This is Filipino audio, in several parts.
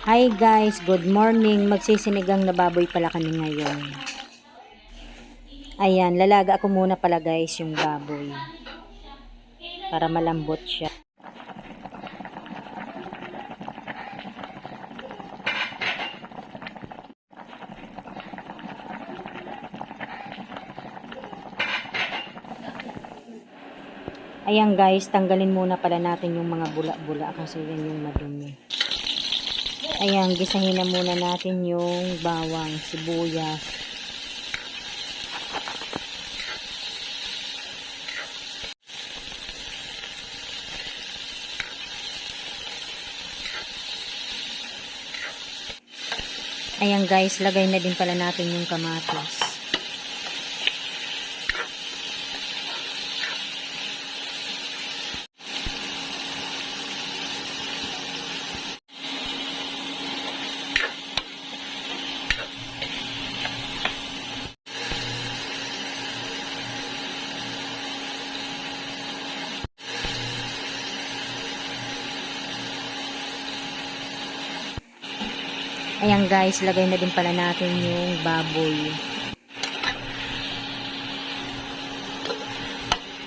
Hi guys, good morning. Magsisinigang na baboy pala kami ngayon. Ayan, lalaga ako muna pala guys yung baboy. Para malambot siya. Ayan guys, tanggalin muna pala natin yung mga bula-bula kasi yan yung madumi. Ayan, gisahin na muna natin yung bawang, sibuyas. Ayan guys, lagay na din pala natin yung kamatis. Ayan guys, lagay na din pala natin yung baboy.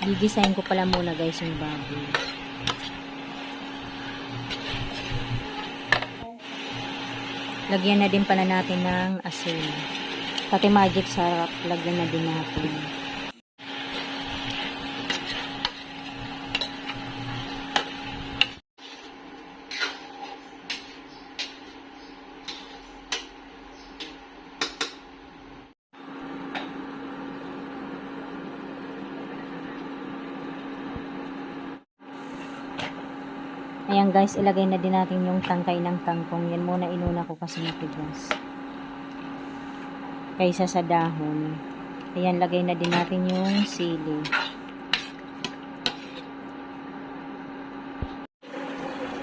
Gigisahin ko pala muna guys yung baboy. Lagyan na din pala natin ng asin. Pati magic sarap, lagyan na din natin. Ayan guys, ilagay na din natin yung tangkay ng kangkong. Yan muna inuna ko kasi matigas. Kaysa sa dahon. Ayan, lagay na din natin yung sili.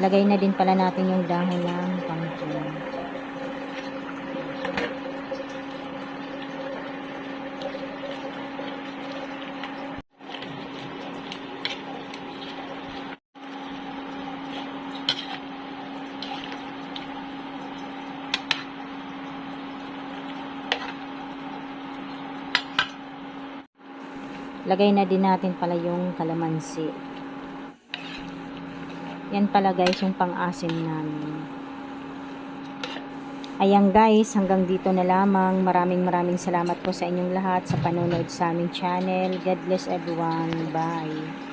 Lagay na din pala natin yung dahon ng kangkong. Lagay na din natin pala yung kalamansi. Yan pala guys yung pang-asim namin. Ayan guys, hanggang dito na lamang. Maraming salamat po sa inyong lahat sa panonood sa aming channel. God bless everyone. Bye.